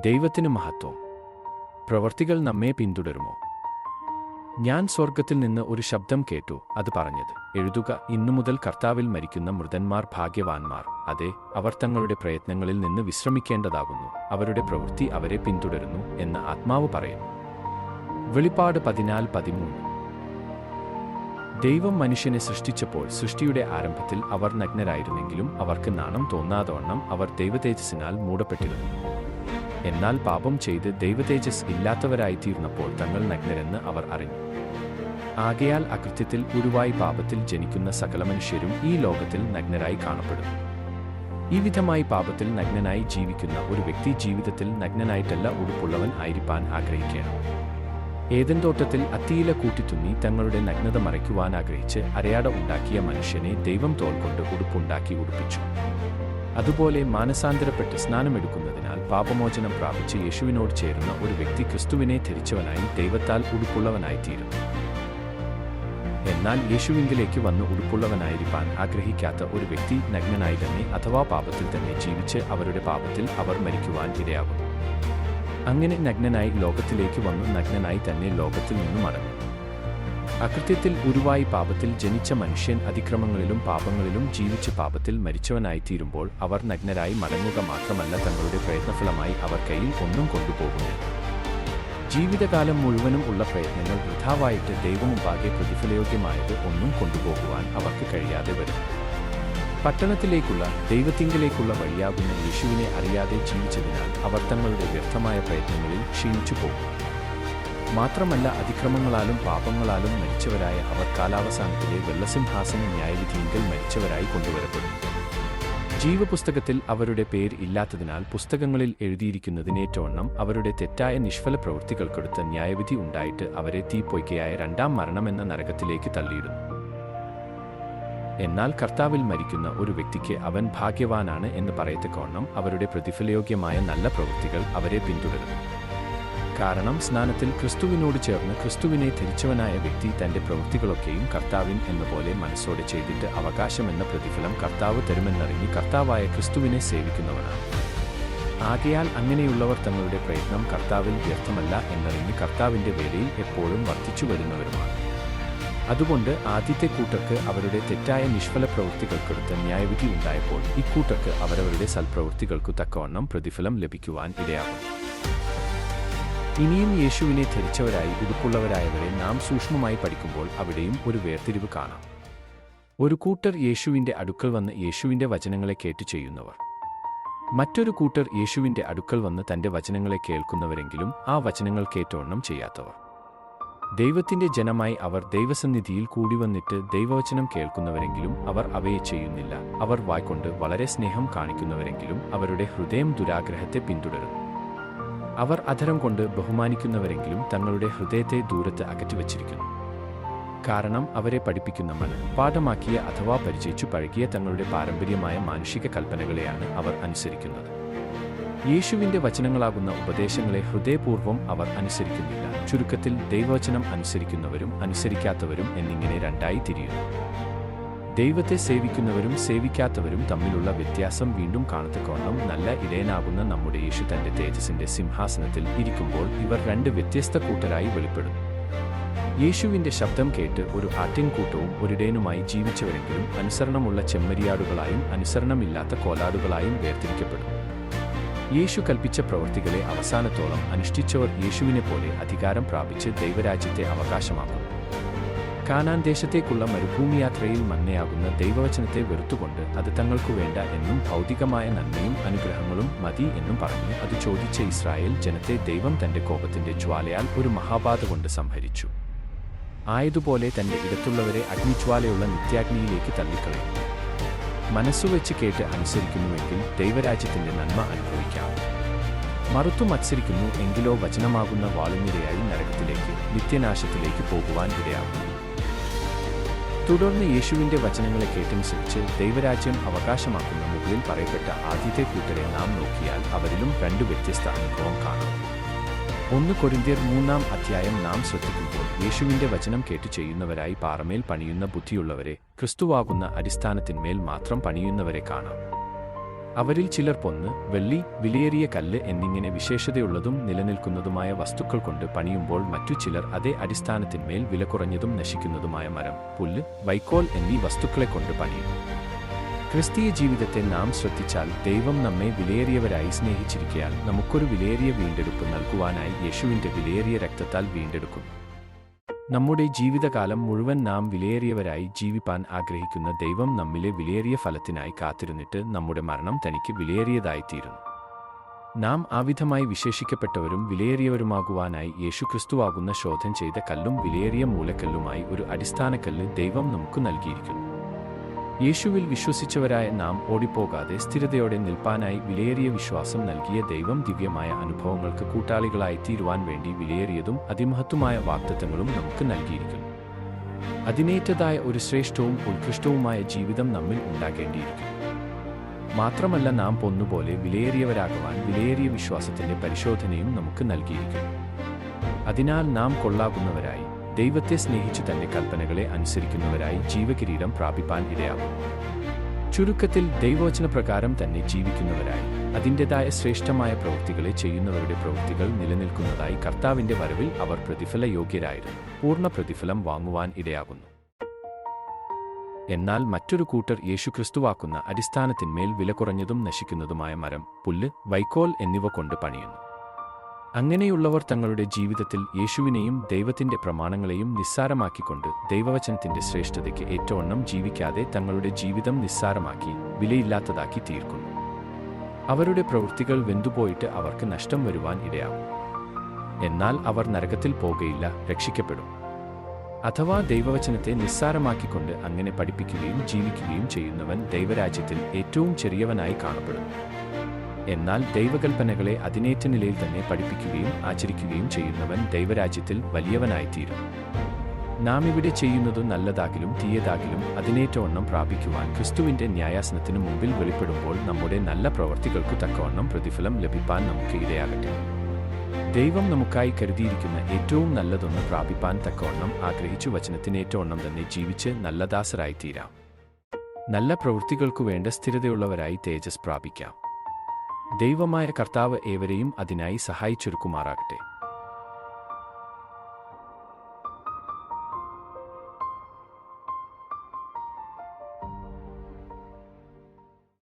ദൈവത്തിന് മഹത്വം. പ്രവർത്തികൾ നമ്മെ പിന്തുടരുമോ? ഞാൻ സ്വർഗത്തിൽ നിന്ന് ഒരു ശബ്ദം കേട്ടു. അത് പറഞ്ഞത്, എഴുതുക, ഇന്നുമുതൽ കർത്താവിൽ മരിക്കുന്ന മൃതന്മാർ ഭാഗ്യവാന്മാർ. അതെ, അവർ തങ്ങളുടെ പ്രയത്നങ്ങളിൽ നിന്ന് വിശ്രമിക്കേണ്ടതാകുന്നു. അവരുടെ പ്രവൃത്തി അവരെ പിന്തുടരുന്നു എന്ന് ആത്മാവ് പറയുന്നു. വെളിപ്പാട് 14:13. ദൈവം മനുഷ്യനെ സൃഷ്ടിച്ചപ്പോൾ സൃഷ്ടിയുടെ ആരംഭത്തിൽ അവർ നഗ്നരായിരുന്നെങ്കിലും അവർക്ക് നാണം തോന്നാതവണ്ണം അവർ ദൈവതേജസ്സിനാൽ മൂടപ്പെട്ടിരുന്നു. എന്നാൽ പാപം ചെയ്ത് ദൈവതേജസ് ഇല്ലാത്തവരായിത്തീർന്നപ്പോൾ തങ്ങൾ നഗ്നരെന്ന് അവർ അറിഞ്ഞു. ആകയാൽ അകൃത്യത്തിൽ ഉരുവായി പാപത്തിൽ ജനിക്കുന്ന സകല മനുഷ്യരും ഈ ലോകത്തിൽ നഗ്നരായി കാണപ്പെടുന്നു. ഈ വിധമായി പാപത്തിൽ നഗ്നനായി ജീവിക്കുന്ന ഒരു വ്യക്തി ജീവിതത്തിൽ നഗ്നനായിട്ടല്ല ഉടുപ്പുള്ളവൻ ആയിരിക്കാൻ ആഗ്രഹിക്കണം. ഏദൻ തോട്ടത്തിൽ അത്തിയില കൂട്ടിത്തുന്നി തങ്ങളുടെ നഗ്നത മറയ്ക്കുവാൻ ആഗ്രഹിച്ച് അരയാട ഉണ്ടാക്കിയ മനുഷ്യനെ ദൈവം തോൽ കൊണ്ട് ഉടുപ്പുണ്ടാക്കി ഉടുപ്പിച്ചു. അതുപോലെ മാനസാന്തരപ്പെട്ട് സ്നാനമെടുക്കുന്നതിനാൽ പാപമോചനം പ്രാപിച്ച് യേശുവിനോട് ചേരുന്ന ഒരു വ്യക്തി ക്രിസ്തുവിനെ ധരിച്ചവനായി ദൈവത്താൽ ഉടുപ്പുള്ളവനായിത്തീരുന്നു. എന്നാൽ യേശുവിങ്കിലേക്ക് വന്ന് ഉടുപ്പുള്ളവനായിരിക്കാൻ ആഗ്രഹിക്കാത്ത ഒരു വ്യക്തി നഗ്നനായി തന്നെ അഥവാ പാപത്തിൽ തന്നെ ജീവിച്ച് അവരുടെ പാപത്തിൽ അവർ മരിക്കുവാൻ ഇടയാകുന്നു. അങ്ങനെ നഗ്നനായി ലോകത്തിലേക്ക് വന്നു നഗ്നനായി തന്നെ ലോകത്തിൽ നിന്നും മടങ്ങും. അകൃത്യത്തിൽ ഉരുവായി പാപത്തിൽ ജനിച്ച മനുഷ്യൻ അതിക്രമങ്ങളിലും പാപങ്ങളിലും ജീവിച്ച് പാപത്തിൽ മരിച്ചവനായിത്തീരുമ്പോൾ അവർ നഗ്നരായി മടങ്ങുക മാത്രമല്ല, തങ്ങളുടെ പ്രയത്നഫലമായി അവർ കയ്യിൽ ഒന്നും കൊണ്ടുപോകുന്നില്ല. ജീവിതകാലം മുഴുവനും ഉള്ള പ്രയത്നങ്ങൾ വൃഥാവായിട്ട് ദൈവമുമ്പാകെ പ്രതിഫലയോഗ്യമായത് ഒന്നും കൊണ്ടുപോകുവാൻ അവർക്ക് കഴിയാതെ വരും. പട്ടണത്തിലേക്കുള്ള ദൈവത്തിങ്കിലേക്കുള്ള വഴിയാകുന്ന യേശുവിനെ അറിയാതെ ജീവിച്ചതിനാൽ അവർ തങ്ങളുടെ വ്യർത്ഥമായ പ്രയത്നങ്ങളിൽ ക്ഷീണിച്ചു പോകും. മാത്രമല്ല, അതിക്രമങ്ങളാലും പാപങ്ങളാലും മരിച്ചവരായ അവർ കാലാവസാനത്തിലെ വെള്ളസിംഹാസന ന്യായവിധിയിങ്കൽ മരിച്ചവരായി കൊണ്ടുവരപ്പെടും. ജീവപുസ്തകത്തിൽ അവരുടെ പേര് ഇല്ലാത്തതിനാൽ പുസ്തകങ്ങളിൽ എഴുതിയിരിക്കുന്നതിനേറ്റവണ്ണം അവരുടെ തെറ്റായ നിഷ്ഫല പ്രവൃത്തികൾക്കൊടുത്ത ന്യായവിധി ഉണ്ടായിട്ട് അവരെ തീപ്പൊയ്ക്കയായ രണ്ടാം മരണമെന്ന നരകത്തിലേക്ക് തള്ളിയിടുന്നു. എന്നാൽ കർത്താവിൽ മരിക്കുന്ന ഒരു വ്യക്തിക്ക് അവൻ ഭാഗ്യവാനാണ് എന്ന് പറയത്തക്കവണ്ണം അവരുടെ പ്രതിഫലയോഗ്യമായ നല്ല പ്രവൃത്തികൾ അവരെ പിന്തുടരുന്നു. കാരണം സ്നാനത്തിൽ ക്രിസ്തുവിനോട് ചേർന്ന് ക്രിസ്തുവിനെ ധരിച്ചവനായ വ്യക്തി തന്റെ പ്രവൃത്തികളൊക്കെയും കർത്താവിൻ എന്നപോലെ മനസ്സോടെ ചെയ്തിട്ട് അവകാശമെന്ന പ്രതിഫലം കർത്താവ് തരുമെന്നറിഞ്ഞ് കർത്താവായ ക്രിസ്തുവിനെ സേവിക്കുന്നവനാണ്. ആകയാൽ അങ്ങനെയുള്ളവർ തങ്ങളുടെ പ്രയത്നം കർത്താവിൽ വ്യർത്ഥമല്ല എന്നറിഞ്ഞ് കർത്താവിന്റെ വേലയിൽ എപ്പോഴും വർദ്ധിച്ചു വരുന്നവരുമാണ്. അതുകൊണ്ട് ആദ്യത്തെ കൂട്ടർക്ക് അവരുടെ തെറ്റായ നിഷ്ഫല പ്രവൃത്തികൾക്കൊടുത്ത ന്യായവിധി ഉണ്ടായപ്പോൾ ഇക്കൂട്ടർക്ക് അവരവരുടെ സൽപ്രവൃത്തികൾക്കു തക്കവണ്ണം പ്രതിഫലം ലഭിക്കുവാൻ ഇടയാകും. ഇനിയും യേശുവിനെ ധരിച്ചവരായി ഉടുപ്പുള്ളവരായവരെ നാം സൂക്ഷ്മമായി പഠിക്കുമ്പോൾ അവിടെയും ഒരു വേർതിരിവ് കാണാം. ഒരു കൂട്ടർ യേശുവിന്റെ അടുക്കൽ വന്ന് യേശുവിന്റെ വചനങ്ങളെ കേട്ടു ചെയ്യുന്നവർ. മറ്റൊരു കൂട്ടർ യേശുവിന്റെ അടുക്കൽ വന്ന് തന്റെ വചനങ്ങളെ കേൾക്കുന്നവരെങ്കിലും ആ വചനങ്ങൾ കേട്ടോണം ചെയ്യാത്തവർ. ദൈവത്തിന്റെ ജനമായി അവർ ദൈവസന്നിധിയിൽ കൂടി വന്നിട്ട് ദൈവവചനം കേൾക്കുന്നവരെങ്കിലും അവർ അവയെ ചെയ്യുന്നില്ല. അവർ വായ്കൊണ്ട് വളരെ സ്നേഹം കാണിക്കുന്നവരെങ്കിലും അവരുടെ ഹൃദയം ദുരാഗ്രഹത്തെ പിന്തുടരുന്നു. അവർ അധരം കൊണ്ട് ബഹുമാനിക്കുന്നവരെങ്കിലും തങ്ങളുടെ ഹൃദയത്തെ ദൂരത്ത് അകറ്റിവച്ചിരിക്കുന്നു. കാരണം അവരെ പഠിപ്പിക്കുന്ന പാഠമാക്കിയ അഥവാ പരിചയിച്ചു പഴകിയ തങ്ങളുടെ പാരമ്പര്യമായ മാനുഷിക കൽപ്പനകളെയാണ് അവർ അനുസരിക്കുന്നത്. യേശുവിന്റെ വചനങ്ങളാകുന്ന ഉപദേശങ്ങളെ ഹൃദയപൂർവ്വം അവർ അനുസരിക്കുന്നില്ല. ചുരുക്കത്തിൽ ദൈവവചനം അനുസരിക്കുന്നവരും അനുസരിക്കാത്തവരും എന്നിങ്ങനെ രണ്ടായി തിരിയുന്നു. ദൈവത്തെ സേവിക്കുന്നവരും സേവിക്കാത്തവരും തമ്മിലുള്ള വ്യത്യാസം വീണ്ടും കാണത്തക്കവണ്ണം നല്ല ഇടയനാകുന്ന നമ്മുടെ യേശു തന്റെ തേജസ്സിന്റെ സിംഹാസനത്തിൽ ഇരിക്കുമ്പോൾ ഇവർ രണ്ട് വ്യത്യസ്ത കൂട്ടരായി വെളിപ്പെടുന്നു. യേശുവിന്റെ ശബ്ദം കേട്ട് ഒരു ആട്ടിൻകൂട്ടവും ഒരിടയനുമായി ജീവിച്ചവരെങ്കിലും അനുസരണമുള്ള ചെമ്മരിയാടുകളായും അനുസരണമില്ലാത്ത കോലാടുകളായും വേർതിരിക്കപ്പെടുന്നു. യേശു കൽപ്പിച്ച പ്രവൃത്തികളെ അവസാനത്തോളം അനുഷ്ഠിച്ചവർ യേശുവിനെ പോലെ അധികാരം പ്രാപിച്ച് ദൈവരാജ്യത്തെ അവകാശമാക്കുന്നു. കാനാൻ ദേശത്തേക്കുള്ള മരുഭൂമിയാത്രയിൽ മന്നയാകുന്ന ദൈവവചനത്തെ വെറുത്തുകൊണ്ട് അത് തങ്ങൾക്കു വേണ്ട എന്നും ഭൗതികമായ നന്മയും അനുഗ്രഹങ്ങളും മതി എന്നും പറഞ്ഞ് അത് ചോദിച്ച ഇസ്രായേൽ ജനത്തെ ദൈവം തന്റെ കോപത്തിന്റെ ജ്വാലയാൽ ഒരു മഹാബാധ കൊണ്ട് സംഹരിച്ചു. ആയതുപോലെ തന്റെ ഇടത്തുള്ളവരെ അഗ്നിജ്വാലയുള്ള നിത്യാഗ്നിയിലേക്ക് തള്ളിക്കളയും. മനസ്സുവെച്ച് കേട്ട് അനുസരിക്കുന്നുവെങ്കിൽ ദൈവരാജ്യത്തിന്റെ നന്മ അനുഭവിക്കാം. മറുത്തു മത്സരിക്കുന്നു എങ്കിലോ വചനമാകുന്ന വാളിനിരയായി നരകത്തിലേക്ക് നിത്യനാശത്തിലേക്ക് പോകുവാൻ ഇടയാകുന്നു. തുടർന്ന് യേശുവിന്റെ വചനങ്ങളെ കേട്ടനുസരിച്ച് ദൈവരാജ്യം അവകാശമാക്കുന്ന മുകളിൽ പറയപ്പെട്ട ആദ്യത്തെ കൂട്ടരെ നാം നോക്കിയാൽ അവരിലും രണ്ട് വ്യത്യസ്ത അനുഭവം കാണാം. 1 കൊരിന്ത്യർ 3-ാം അധ്യായം നാം ശ്രദ്ധിക്കുമ്പോൾ യേശുവിന്റെ വചനം കേട്ടു ചെയ്യുന്നവരായി പാറമേൽ പണിയുന്ന ബുദ്ധിയുള്ളവരെ, ക്രിസ്തുവാകുന്ന അടിസ്ഥാനത്തിന്മേൽ മാത്രം പണിയുന്നവരെ കാണാം. അവരിൽ ചിലർ പൊന്ന്, വെള്ളി, വിലയേറിയ കല്ല് എന്നിങ്ങനെ വിശേഷതയുള്ളതും നിലനിൽക്കുന്നതുമായ വസ്തുക്കൾ കൊണ്ട് പണിയുമ്പോൾ മറ്റു ചിലർ അതേ അടിസ്ഥാനത്തിന്മേൽ വില കുറഞ്ഞതും നശിക്കുന്നതുമായ മരം, പുല്ല്, വൈക്കോൽ എന്നീ വസ്തുക്കളെ കൊണ്ട് പണിയും. ക്രിസ്തീയ ജീവിതത്തെ നാം ശ്രദ്ധിച്ചാൽ ദൈവം നമ്മെ വിലയേറിയവരായി സ്നേഹിച്ചിരിക്കയാൽ നമുക്കൊരു വിലയേറിയ വീണ്ടെടുപ്പ് നൽകുവാനായി യേശുവിൻ്റെ വിലയേറിയ രക്തത്താൽ വീണ്ടെടുക്കുന്നു. നമ്മുടെ ജീവിതകാലം മുഴുവൻ നാം വിലയേറിയവരായി ജീവിപ്പാൻ ആഗ്രഹിക്കുന്ന ദൈവം നമ്മിലെ വിലയേറിയ ഫലത്തിനായി കാത്തിരുന്നിട്ട് നമ്മുടെ മരണം തനിക്ക് വിലയേറിയതായിത്തീരുന്നു. നാം ആവിധമായി വിശേഷിക്കപ്പെട്ടവരും വിലയേറിയവരുമാകുവാനായി യേശുക്രിസ്തുവാകുന്ന ശോധന ചെയ്ത കല്ലും വിലയേറിയ മൂലക്കല്ലുമായി ഒരു അടിസ്ഥാനക്കല്ല് ദൈവം നമുക്ക് നൽകിയിരിക്കുന്നു. യേശുവിൽ വിശ്വസിച്ചവരായ നാം ഓടിപ്പോകാതെ സ്ഥിരതയോടെ നിൽപ്പാനായി വിലയേറിയ വിശ്വാസം നൽകിയ ദൈവം ദിവ്യമായ അനുഭവങ്ങൾക്ക് കൂട്ടാളികളായി തീരുവാൻ വേണ്ടി വിലയേറിയതും അതിമഹത്വമായ വാഗ്ദത്തങ്ങളും നമുക്ക് നൽകിയിരിക്കുന്നു. അതിനേറ്റതായ ഒരു ശ്രേഷ്ഠവും ഉത്കൃഷ്ടവുമായ ജീവിതം നമ്മിൽ ഉണ്ടാകേണ്ടിയിരിക്കുന്നു. മാത്രമല്ല, നാം പൊന്നുപോലെ വിലയേറിയവരാകുവാൻ വിലയേറിയ വിശ്വാസത്തിന്റെ പരിശോധനയും നമുക്ക് നൽകിയിരിക്കുന്നു. അതിനാൽ നാം കൊള്ളാകുന്നവരായി, ദൈവത്തെ സ്നേഹിച്ചു തന്റെ കൽപ്പനകളെ അനുസരിക്കുന്നവരായി ജീവകിരീടം പ്രാപിപ്പാൻ ഇടയാകും. ചുരുക്കത്തിൽ, ദൈവവചനപ്രകാരം തന്നെ ജീവിക്കുന്നവരായി അതിൻ്റെതായ ശ്രേഷ്ഠമായ പ്രവൃത്തികളെ ചെയ്യുന്നവരുടെ പ്രവൃത്തികൾ നിലനിൽക്കുന്നതായി കർത്താവിന്റെ വരവിൽ അവർ പ്രതിഫല യോഗ്യരായിരുന്നു പൂർണ്ണ പ്രതിഫലം വാങ്ങുവാൻ ഇടയാകുന്നു. എന്നാൽ മറ്റൊരു കൂട്ടർ യേശുക്രിസ്തുവാക്കുന്ന അടിസ്ഥാനത്തിന്മേൽ വില കുറഞ്ഞതും നശിക്കുന്നതുമായ മരം, പുല്ല്, വൈക്കോൽ എന്നിവ കൊണ്ട് പണിയുന്നു. അങ്ങനെയുള്ളവർ തങ്ങളുടെ ജീവിതത്തിൽ യേശുവിനെയും ദൈവത്തിന്റെ പ്രമാണങ്ങളെയും നിസ്സാരമാക്കിക്കൊണ്ട് ദൈവവചനത്തിന്റെ ശ്രേഷ്ഠതയ്ക്ക് ഏറ്റവണ്ണം ജീവിക്കാതെ തങ്ങളുടെ ജീവിതം നിസ്സാരമാക്കി വിലയില്ലാത്തതാക്കി തീർക്കുന്നു. അവരുടെ പ്രവൃത്തികൾ വെന്തുപോയിട്ട് അവർക്ക് നഷ്ടം വരുവാൻ ഇടയാകും. എന്നാൽ അവർ നരകത്തിൽ പോകയില്ല, രക്ഷിക്കപ്പെടും. അഥവാ ദൈവവചനത്തെ നിസ്സാരമാക്കിക്കൊണ്ട് അങ്ങനെ പഠിപ്പിക്കുകയും ജീവിക്കുകയും ചെയ്യുന്നവൻ ദൈവരാജ്യത്തിൽ ഏറ്റവും ചെറിയവനായി കാണപ്പെടുന്നു. എന്നാൽ ദൈവകൽപ്പനകളെ അതിനേറ്റ നിലയിൽ തന്നെ പഠിപ്പിക്കുകയും ആചരിക്കുകയും ചെയ്യുന്നവൻ ദൈവരാജ്യത്തിൽ വലിയവനായിത്തീരും. നാം ഇവിടെ ചെയ്യുന്നത് നല്ലതാകിലും തീയതാകിലും അതിനേറ്റവണ്ണം പ്രാപിക്കുവാൻ ക്രിസ്തുവിന്റെ ന്യായാസനത്തിനു മുമ്പിൽ വെളിപ്പെടുമ്പോൾ നമ്മുടെ നല്ല പ്രവൃത്തികൾക്കു തക്കവണ്ണം പ്രതിഫലം ലഭിപ്പാൻ നമുക്ക് ഇടയാകട്ടെ. ദൈവം നമുക്കായി കരുതിയിരിക്കുന്ന ഏറ്റവും നല്ലതൊന്ന് പ്രാപിപ്പാൻ തക്കവണ്ണം ആഗ്രഹിച്ചു വചനത്തിനേറ്റവണ്ണം തന്നെ ജീവിച്ച് നല്ല ദാസരായിത്തീരാം. നല്ല പ്രവൃത്തികൾക്കു വേണ്ട സ്ഥിരതയുള്ളവരായി തേജസ് പ്രാപിക്കാം. ദൈവമായ കർത്താവ് ഏവരെയും അതിനായി സഹായിച്ചൊരുക്കുമാറാകട്ടെ.